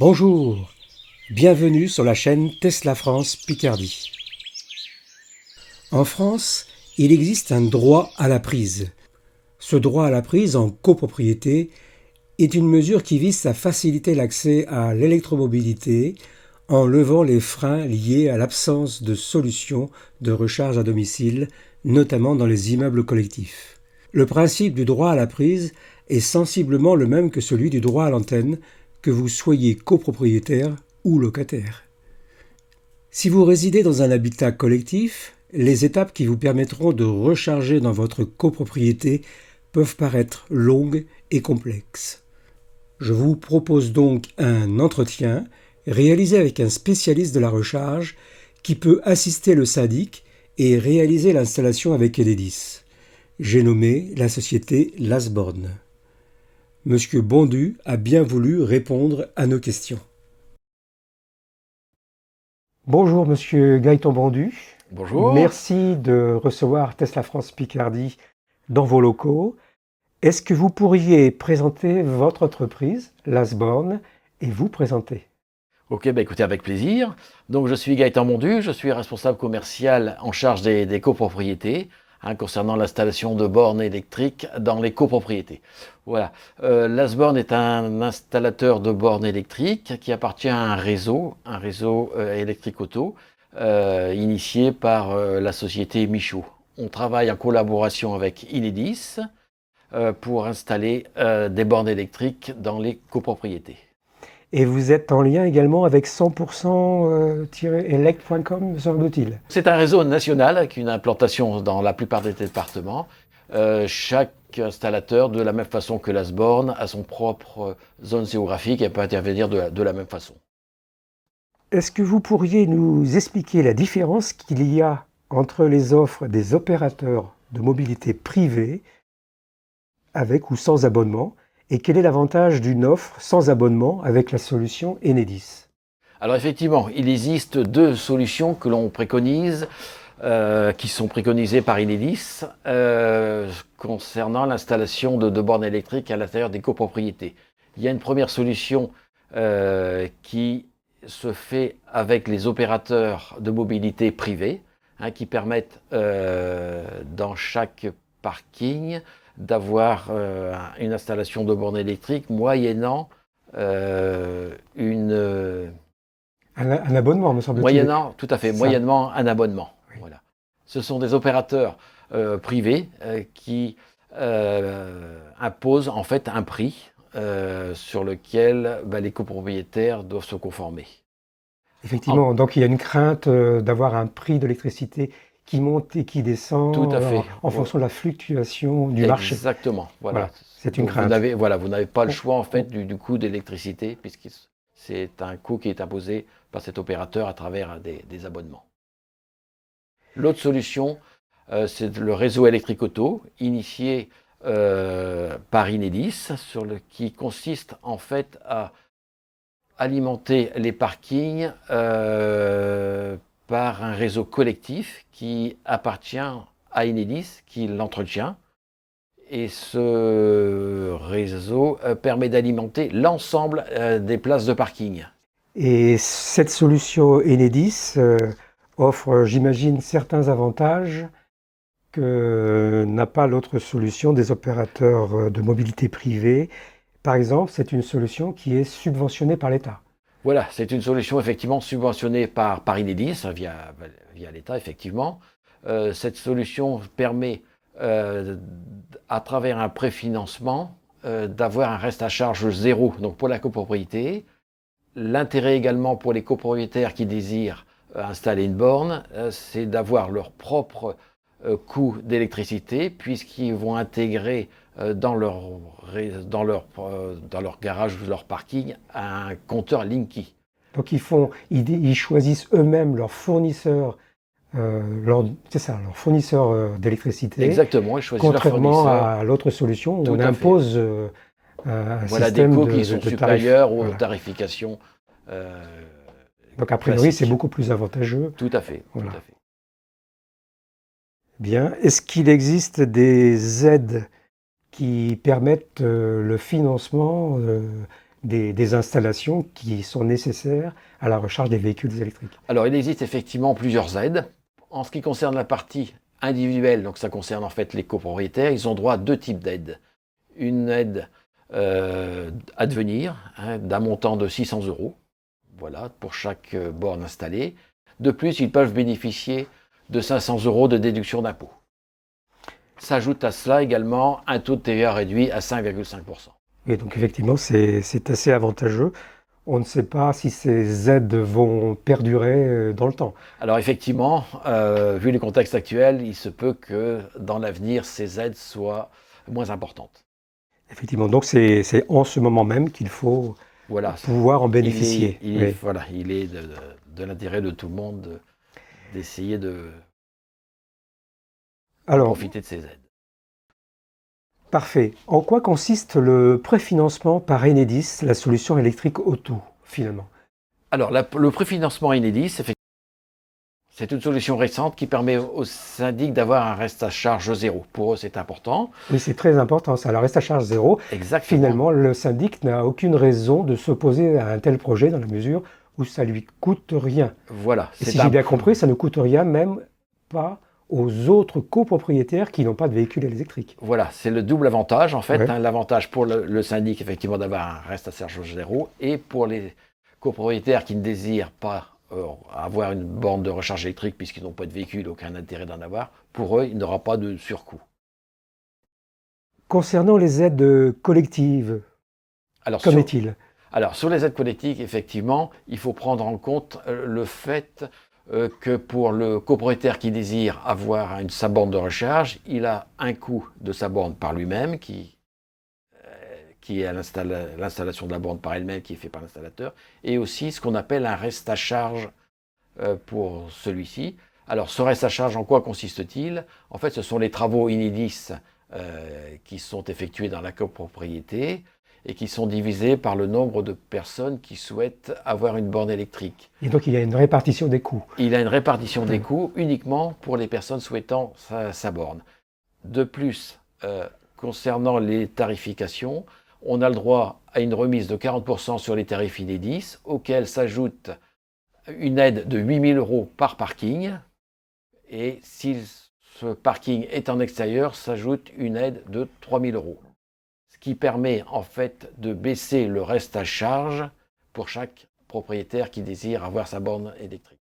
Bonjour, bienvenue sur la chaîne Tesla France Picardie. En France, il existe un droit à la prise. Ce droit à la prise en copropriété est une mesure qui vise à faciliter l'accès à l'électromobilité en levant les freins liés à l'absence de solutions de recharge à domicile, notamment dans les immeubles collectifs. Le principe du droit à la prise est sensiblement le même que celui du droit à l'antenne, que vous soyez copropriétaire ou locataire. Si vous résidez dans un habitat collectif, les étapes qui vous permettront de recharger dans votre copropriété peuvent paraître longues et complexes. Je vous propose donc un entretien réalisé avec un spécialiste de la recharge qui peut assister le syndic et réaliser l'installation avec Enedis. J'ai nommé la société Lasborn. Monsieur Bondu a bien voulu répondre à nos questions. Bonjour Monsieur Gaëtan Bondu. Bonjour. Merci de recevoir Tesla France Picardie dans vos locaux. Est-ce que vous pourriez présenter votre entreprise, Lasborn, et vous présenter? Ok, écoutez, avec plaisir. Donc je suis Gaëtan Bondu, je suis responsable commercial en charge des copropriétés, concernant l'installation de bornes électriques dans les copropriétés. Voilà. Lasborn est un installateur de bornes électriques qui appartient à un réseau électrique auto, initié par la société Michaud. On travaille en collaboration avec Enedis pour installer des bornes électriques dans les copropriétés. Et vous êtes en lien également avec 100%-elect.com, me semble-t-il. C'est un réseau national avec une implantation dans la plupart des départements. Chaque installateur, de la même façon que Lasborn, a son propre zone géographique et peut intervenir de la même façon. Est-ce que vous pourriez nous expliquer la différence qu'il y a entre les offres des opérateurs de mobilité privés, avec ou sans abonnement, et quel est l'avantage d'une offre sans abonnement avec la solution Enedis? Alors effectivement, il existe deux solutions que l'on préconise, qui sont préconisées par Enedis, concernant l'installation de bornes électriques à l'intérieur des copropriétés. Il y a une première solution qui se fait avec les opérateurs de mobilité privés, qui permettent dans chaque parking d'avoir une installation de bornes électriques moyennant un abonnement, me semble-t-il. Moyennant, tout à fait, moyennement un abonnement. Oui. Voilà. Ce sont des opérateurs privés qui imposent en fait un prix sur lequel les copropriétaires doivent se conformer. Effectivement, donc il y a une crainte d'avoir un prix de l'électricité qui monte et qui descend. Tout à fait. En fonction de la fluctuation du marché. Exactement. Voilà. C'est une crainte. Vous n'avez pas le choix en fait du coût d'électricité, puisque c'est un coût qui est imposé par cet opérateur à travers des abonnements. L'autre solution, c'est le réseau électrique auto, initié par Enedis, qui consiste en fait à alimenter les parkings par un réseau collectif qui appartient à Enedis, qui l'entretient. Et ce réseau permet d'alimenter l'ensemble des places de parking. Et cette solution Enedis offre, j'imagine, certains avantages que n'a pas l'autre solution des opérateurs de mobilité privée. Par exemple, c'est une solution qui est subventionnée par l'État. Voilà, c'est une solution effectivement subventionnée par Enedis, via l'État, effectivement. Cette solution permet, à travers un préfinancement, d'avoir un reste à charge zéro, donc pour la copropriété. L'intérêt également pour les copropriétaires qui désirent installer une borne, c'est d'avoir leur propre coût d'électricité, puisqu'ils vont intégrer dans leur garage ou leur parking un compteur Linky. Donc ils choisissent eux-mêmes leur fournisseur, leur fournisseur d'électricité. Exactement, ils choisissent leur fournisseur. Contrairement à l'autre solution où on impose un système des coûts qui sont supérieurs aux voilà. tarifications. Donc a priori, c'est beaucoup plus avantageux. Tout à fait, voilà. Tout à fait. Bien. Est-ce qu'il existe des aides qui permettent le financement des installations qui sont nécessaires à la recharge des véhicules électriques? Alors, il existe effectivement plusieurs aides. En ce qui concerne la partie individuelle, donc ça concerne en fait les copropriétaires, ils ont droit à deux types d'aides. Une aide à devenir, hein, d'un montant de 600 €, voilà, pour chaque borne installée. De plus, ils peuvent bénéficier de 500 € de déduction d'impôt. S'ajoute à cela également un taux de TVA réduit à 5,5%. Et donc effectivement, c'est assez avantageux. On ne sait pas si ces aides vont perdurer dans le temps. Alors effectivement, vu les contextes actuels, il se peut que dans l'avenir, ces aides soient moins importantes. Effectivement, donc c'est en ce moment même qu'il faut Voilà, pouvoir en bénéficier. Oui. voilà, il est de l'intérêt de tout le monde d'essayer de Alors, profiter de ces aides. parfait. En quoi consiste le préfinancement par Enedis, la solution électrique auto, finalement? Alors, le préfinancement Enedis, c'est une solution récente qui permet aux syndics d'avoir un reste à charge zéro. Pour eux, c'est important. Oui, c'est très important, ça. Le reste à charge zéro. Exactement. Finalement, le syndic n'a aucune raison de s'opposer à un tel projet dans la mesure où ça lui coûte rien. Voilà. Et si j'ai bien compris, ça ne coûte rien, même pas aux autres copropriétaires qui n'ont pas de véhicule électrique. Voilà, c'est le double avantage en fait. Ouais. Hein, l'avantage pour le syndic, effectivement, d'avoir un reste à charge zéro, et pour les copropriétaires qui ne désirent pas avoir une borne de recharge électrique puisqu'ils n'ont pas de véhicule, aucun intérêt d'en avoir, pour eux, il n'y aura pas de surcoût. Concernant les aides collectives, Alors, qu'en est-il? Alors, sur les aides collectives, effectivement, il faut prendre en compte le fait que pour le copropriétaire qui désire avoir sa borne de recharge, il a un coût de sa borne par lui-même, qui est l'installation de la borne par elle-même, qui est fait par l'installateur, et aussi ce qu'on appelle un reste à charge pour celui-ci. Alors, ce reste à charge, en quoi consiste-t-il? En fait, ce sont les travaux Enedis qui sont effectués dans la copropriété, et qui sont divisés par le nombre de personnes qui souhaitent avoir une borne électrique. Et donc il y a une répartition des coûts. Il a une répartition des coûts uniquement pour les personnes souhaitant sa borne. De plus, concernant les tarifications, on a le droit à une remise de 40% sur les tarifs Enedis, auxquels s'ajoute une aide de 8 000 € par parking, et si ce parking est en extérieur, s'ajoute une aide de 3 000 €. Ce qui permet en fait de baisser le reste à charge pour chaque propriétaire qui désire avoir sa borne électrique.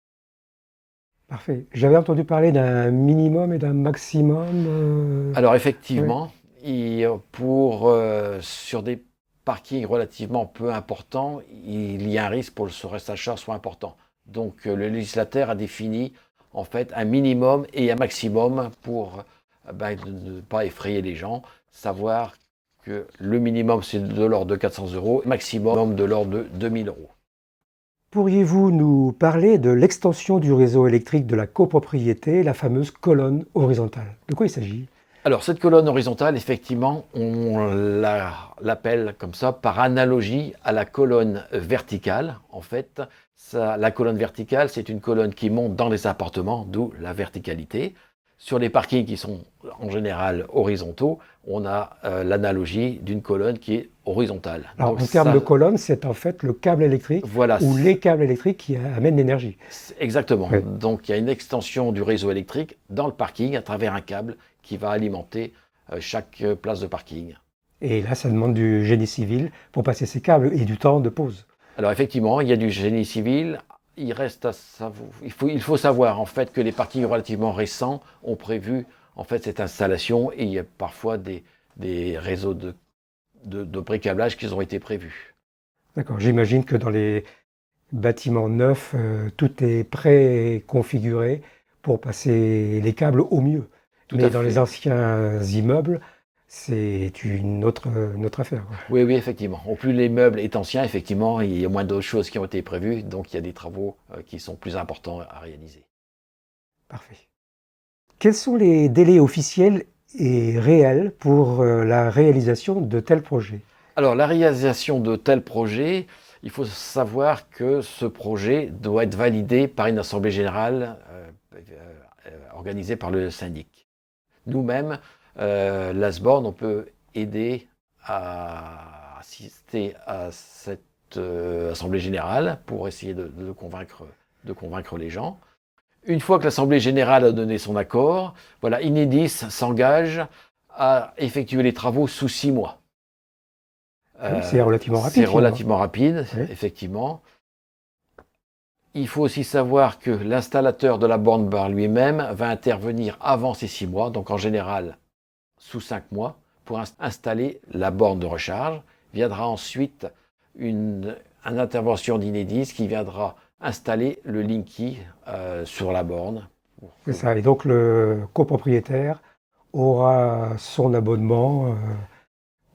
Parfait. J'avais entendu parler d'un minimum et d'un maximum. Alors effectivement, sur des parkings relativement peu importants, il y a un risque pour que ce reste à charge soit important. Donc le législateur a défini en fait un minimum et un maximum pour ne pas effrayer les gens, savoir que le minimum c'est de l'ordre de 400 €, maximum de l'ordre de 2 000 €. Pourriez-vous nous parler de l'extension du réseau électrique de la copropriété, la fameuse colonne horizontale? De quoi il s'agit? Alors cette colonne horizontale, effectivement, on l'appelle comme ça par analogie à la colonne verticale. En fait, la colonne verticale, c'est une colonne qui monte dans les appartements, d'où la verticalité. Sur les parkings qui sont en général horizontaux, on a l'analogie d'une colonne qui est horizontale. Alors, donc en termes de colonne, c'est en fait le câble électrique voilà, ou les câbles électriques qui amènent l'énergie. Exactement. Ouais. Donc il y a une extension du réseau électrique dans le parking à travers un câble qui va alimenter chaque place de parking. Et là, ça demande du génie civil pour passer ces câbles et du temps de pause. Alors effectivement, il y a du génie civil. Il faut savoir en fait que les parkings relativement récents ont prévu en fait cette installation, et il y a parfois des réseaux de pré-câblage qui ont été prévus. D'accord. J'imagine que dans les bâtiments neufs, tout est pré-configuré pour passer les câbles au mieux. Mais dans les anciens immeubles, c'est une autre affaire, quoi. Oui, oui, effectivement. Au plus l'immeuble est ancien, effectivement, il y a moins d'autres choses qui ont été prévues, donc il y a des travaux qui sont plus importants à réaliser. Parfait. Quels sont les délais officiels et réels pour la réalisation de tels projets? Alors, la réalisation de tels projets, il faut savoir que ce projet doit être validé par une assemblée générale organisée par le syndic. Nous-mêmes, l'ASBORN, on peut aider à assister à cette assemblée générale pour essayer de convaincre les gens. Une fois que l'assemblée générale a donné son accord, voilà, Enedis s'engage à effectuer les travaux sous 6 mois. C'est relativement rapide. C'est relativement rapide, oui. Effectivement. Il faut aussi savoir que l'installateur de la borne par lui-même va intervenir avant ces 6 mois, donc en général sous 5 mois, pour installer la borne de recharge. Viendra ensuite une intervention d'Enedis qui viendra installer le Linky sur la borne. C'est ça, et donc le copropriétaire aura son abonnement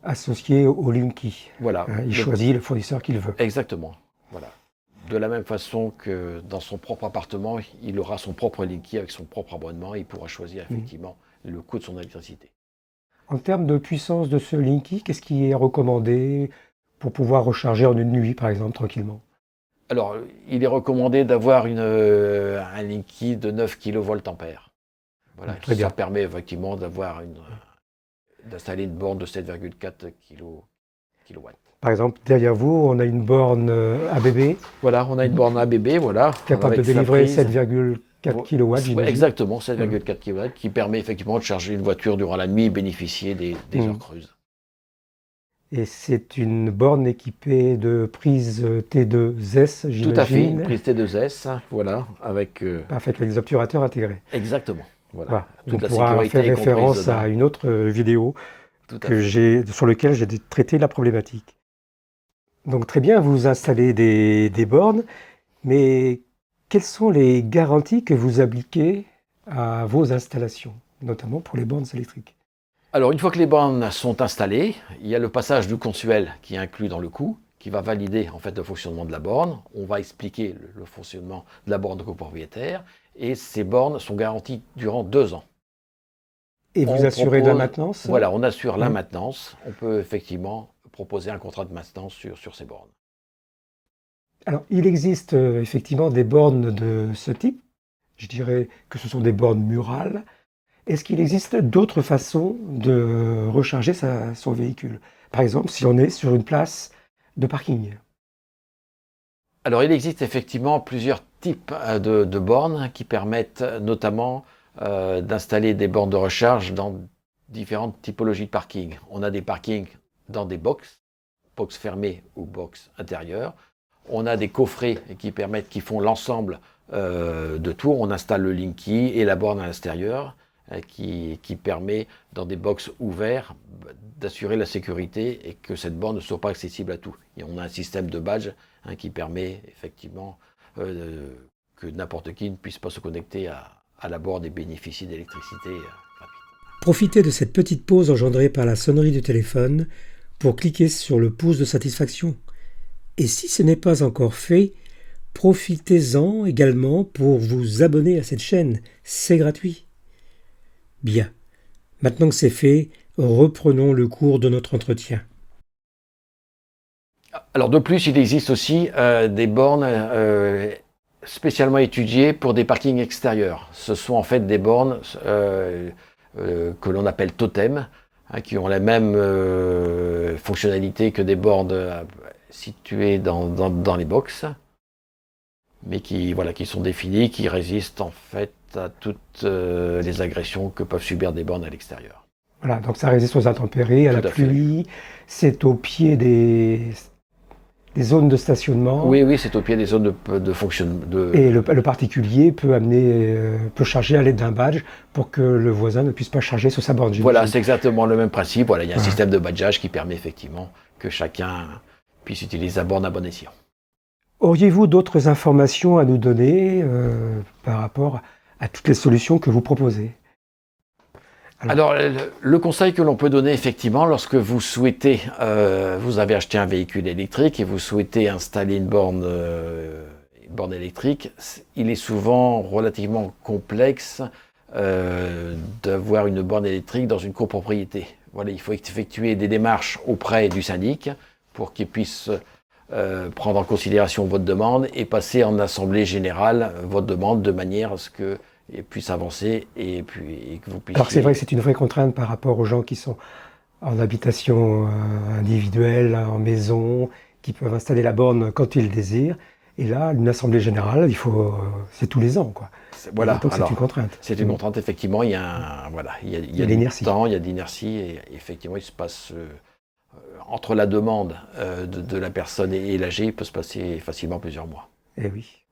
associé au Linky. Voilà. Il choisit le fournisseur qu'il veut. Exactement. Voilà. De la même façon que dans son propre appartement, il aura son propre Linky avec son propre abonnement et il pourra choisir effectivement le coût de son électricité. En termes de puissance de ce Linky, qu'est-ce qui est recommandé pour pouvoir recharger en une nuit, par exemple, tranquillement? Alors, il est recommandé d'avoir un Linky de 9 kVA. Voilà, Très bien. Ça permet effectivement d'installer une borne de 7,4 kW. Par exemple, derrière vous, on a une borne ABB. Voilà, on a une borne ABB, voilà. Capable de délivrer 7,4 kW, j'imagine. Exactement, 7,4 kW, qui permet effectivement de charger une voiture durant la nuit et bénéficier des heures creuses. Et c'est une borne équipée de prise T2S, j'imagine. Tout à fait, une prise T2S, voilà, avec les obturateurs intégrés. Exactement. Voilà. On pourra faire référence à une autre vidéo sur laquelle j'ai traité la problématique. Donc très bien, vous installez des bornes, mais quelles sont les garanties que vous appliquez à vos installations, notamment pour les bornes électriques? Alors, une fois que les bornes sont installées, il y a le passage du consuel qui est inclus dans le coût, qui va valider en fait le fonctionnement de la borne. On va expliquer le fonctionnement de la borne copropriétaire et ces bornes sont garanties durant 2 ans. Et vous assurez la maintenance? Voilà, on assure la maintenance. On peut effectivement proposer un contrat de maintenance sur ces bornes. Alors, il existe effectivement des bornes de ce type. Je dirais que ce sont des bornes murales. Est-ce qu'il existe d'autres façons de recharger son véhicule? Par exemple, si on est sur une place de parking. Alors, il existe effectivement plusieurs types de bornes qui permettent notamment d'installer des bornes de recharge dans différentes typologies de parking. On a des parkings dans des box fermées ou box intérieures. On a des coffrets qui font l'ensemble de tours. On installe le Linky et la borne à l'extérieur qui permet, dans des box ouverts, d'assurer la sécurité et que cette borne ne soit pas accessible à tout. Et on a un système de badge qui permet effectivement que n'importe qui ne puisse pas se connecter à la borne et bénéficier d'électricité gratuite. Profitez de cette petite pause engendrée par la sonnerie du téléphone pour cliquer sur le pouce de satisfaction. Et si ce n'est pas encore fait, profitez-en également pour vous abonner à cette chaîne, c'est gratuit. Bien, maintenant que c'est fait, reprenons le cours de notre entretien. Alors de plus, il existe aussi des bornes spécialement étudiées pour des parkings extérieurs. Ce sont en fait des bornes que l'on appelle totem, qui ont la même fonctionnalité que des bornes situées dans les box, mais qui sont définies, qui résistent en fait à toutes les agressions que peuvent subir des bornes à l'extérieur. Voilà, donc ça résiste aux intempéries, à la pluie, c'est au pied des zones de stationnement. Oui, c'est au pied des zones de fonctionnement. Et le particulier peut charger à l'aide d'un badge pour que le voisin ne puisse pas charger sur sa borne. Voilà, c'est exactement le même principe. Voilà, il y a un système de badgeage qui permet effectivement que chacun puisse utiliser la borne à bon escient. Auriez-vous d'autres informations à nous donner par rapport à toutes les solutions que vous proposez? Alors, le conseil que l'on peut donner effectivement lorsque vous souhaitez, vous avez acheté un véhicule électrique et vous souhaitez installer une borne électrique, il est souvent relativement complexe d'avoir une borne électrique dans une copropriété. Voilà, il faut effectuer des démarches auprès du syndic pour qu'il puisse prendre en considération votre demande et passer en assemblée générale votre demande de manière à ce que puisse avancer et que vous puissiez... Alors c'est vrai que c'est une vraie contrainte par rapport aux gens qui sont en habitation individuelle, en maison, qui peuvent installer la borne quand ils le désirent. Et là, une assemblée générale, c'est tous les ans, quoi. Voilà, donc c'est une contrainte. C'est une contrainte, effectivement. Il y a, il y a l'inertie. du temps, il y a de l'inertie, et effectivement, il se passe entre la demande de la personne et l'AG, il peut se passer facilement plusieurs mois. Et oui.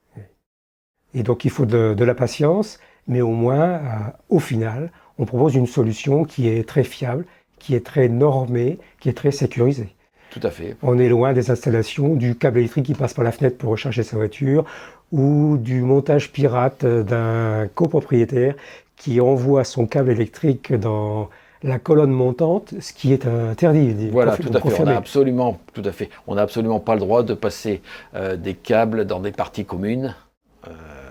Et donc il faut de la patience, mais au moins, au final, on propose une solution qui est très fiable, qui est très normée, qui est très sécurisée. Tout à fait. On est loin des installations du câble électrique qui passe par la fenêtre pour recharger sa voiture, ou du montage pirate d'un copropriétaire qui envoie son câble électrique dans la colonne montante, ce qui est interdit. Voilà, tout à fait. On n'a absolument pas le droit de passer des câbles dans des parties communes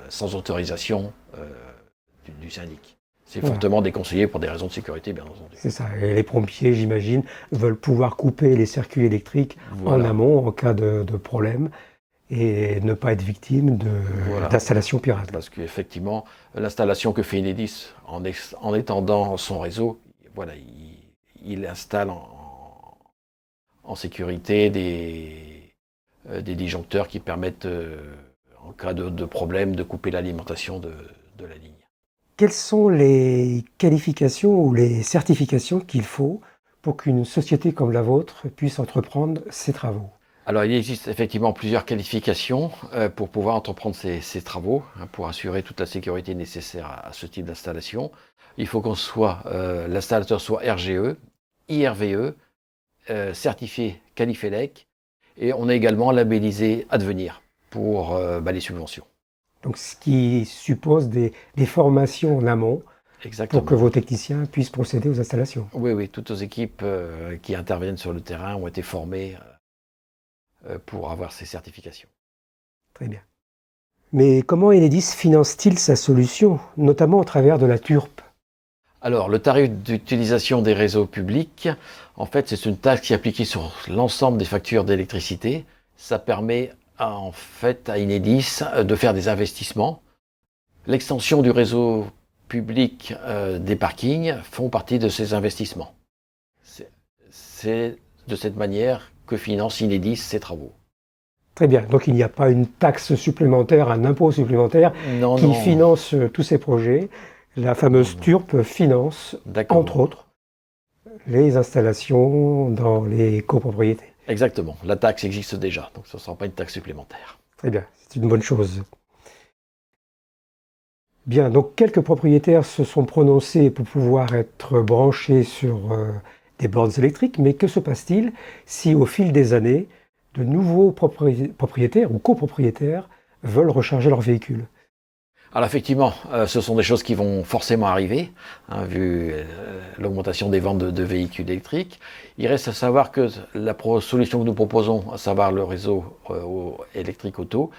sans autorisation du syndic. C'est fortement déconseillé pour des raisons de sécurité, bien entendu. C'est ça. Et les pompiers, j'imagine, veulent pouvoir couper les circuits électriques en amont en cas de problème et ne pas être victime d'installations pirates. Parce qu'effectivement, l'installation que fait Enedis en étendant son réseau, voilà, il installe en sécurité des disjoncteurs qui permettent, en cas de problème, de couper l'alimentation de la ligne. Quelles sont les qualifications ou les certifications qu'il faut pour qu'une société comme la vôtre puisse entreprendre ces travaux? Alors, il existe effectivement plusieurs qualifications pour pouvoir entreprendre ces travaux, pour assurer toute la sécurité nécessaire à ce type d'installation. Il faut l'installateur soit RGE, IRVE, certifié Califelec, et on est également labellisé Advenir pour les subventions. Donc, ce qui suppose des formations en amont. Exactement. Pour que vos techniciens puissent procéder aux installations. Oui, toutes nos équipes qui interviennent sur le terrain ont été formées pour avoir ces certifications. Très bien. Mais comment Enedis finance-t-il sa solution, notamment au travers de la TURP? Alors, le tarif d'utilisation des réseaux publics, en fait, c'est une taxe qui est appliquée sur l'ensemble des factures d'électricité. Ça permet à Enedis de faire des investissements. L'extension du réseau public des parkings font partie de ces investissements. C'est de cette manière que finance Enedis ses travaux. Très bien, donc il n'y a pas une taxe supplémentaire, un impôt supplémentaire qui finance tous ces projets. La fameuse TURP finance, entre autres, les installations dans les copropriétés. Exactement, la taxe existe déjà, donc ce ne sera pas une taxe supplémentaire. Très bien, c'est une bonne chose. Bien, donc quelques propriétaires se sont prononcés pour pouvoir être branchés sur des bornes électriques, mais que se passe-t-il si au fil des années, de nouveaux propriétaires ou copropriétaires veulent recharger leur véhicule? Alors effectivement, ce sont des choses qui vont forcément arriver, vu l'augmentation des ventes de véhicules électriques. Il reste à savoir que la solution que nous proposons, à savoir le réseau électrique auto,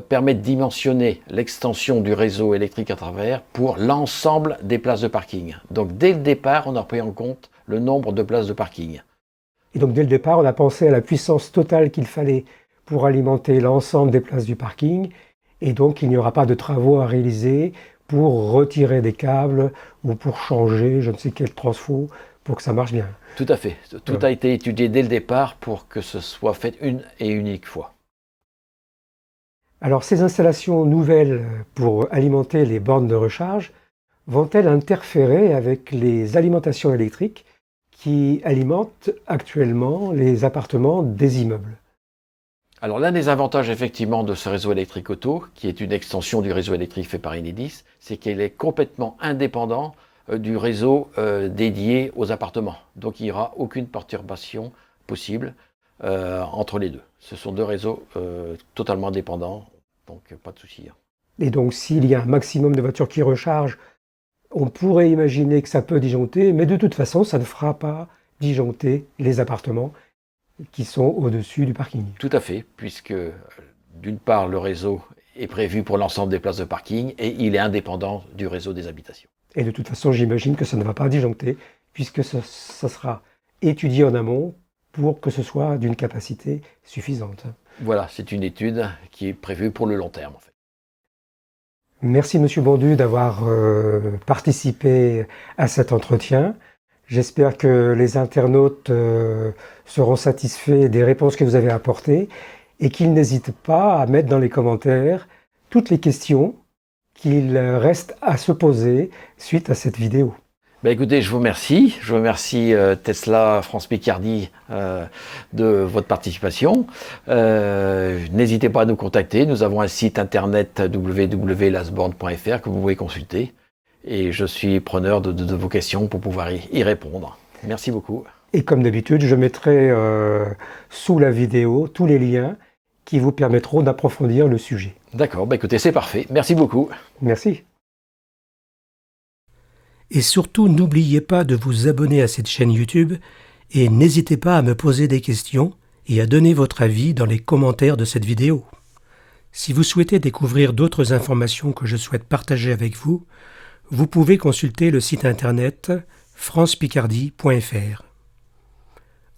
permet de dimensionner l'extension du réseau électrique à travers pour l'ensemble des places de parking. Donc dès le départ, on a pris en compte le nombre de places de parking. Et donc dès le départ, on a pensé à la puissance totale qu'il fallait pour alimenter l'ensemble des places du parking. Et donc, il n'y aura pas de travaux à réaliser pour retirer des câbles ou pour changer je ne sais quel transfo pour que ça marche bien. Tout à fait. Tout a été étudié dès le départ pour que ce soit fait une et unique fois. Alors, ces installations nouvelles pour alimenter les bornes de recharge vont-elles interférer avec les alimentations électriques qui alimentent actuellement les appartements des immeubles? Alors l'un des avantages effectivement de ce réseau électrique auto, qui est une extension du réseau électrique fait par Enedis, c'est qu'il est complètement indépendant du réseau dédié aux appartements. Donc il n'y aura aucune perturbation possible entre les deux. Ce sont deux réseaux totalement indépendants, donc pas de souci. Et donc s'il y a un maximum de voitures qui rechargent, on pourrait imaginer que ça peut disjoncter, mais de toute façon ça ne fera pas disjoncter les appartements qui sont au-dessus du parking. Tout à fait, puisque d'une part, le réseau est prévu pour l'ensemble des places de parking et il est indépendant du réseau des habitations. Et de toute façon, j'imagine que ça ne va pas disjoncter, puisque ça sera étudié en amont pour que ce soit d'une capacité suffisante. Voilà, c'est une étude qui est prévue pour le long terme, en fait. Merci, Monsieur Bondu, d'avoir participé à cet entretien. J'espère que les internautes seront satisfaits des réponses que vous avez apportées et qu'ils n'hésitent pas à mettre dans les commentaires toutes les questions qu'il reste à se poser suite à cette vidéo. Écoutez, je vous remercie. Je remercie Tesla France Picardie de votre participation. N'hésitez pas à nous contacter. Nous avons un site internet www.lasborne.fr que vous pouvez consulter. Et je suis preneur de vos questions pour pouvoir y répondre. Merci beaucoup. Et comme d'habitude, je mettrai sous la vidéo tous les liens qui vous permettront d'approfondir le sujet. D'accord, écoutez, c'est parfait. Merci beaucoup. Merci. Et surtout, n'oubliez pas de vous abonner à cette chaîne YouTube et n'hésitez pas à me poser des questions et à donner votre avis dans les commentaires de cette vidéo. Si vous souhaitez découvrir d'autres informations que je souhaite partager avec vous, vous pouvez consulter le site internet francepicardie.fr.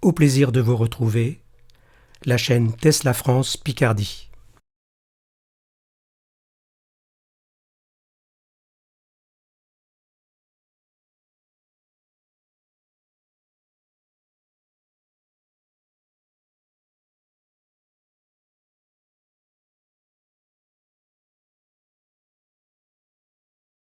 Au plaisir de vous retrouver, la chaîne Tesla France Picardie.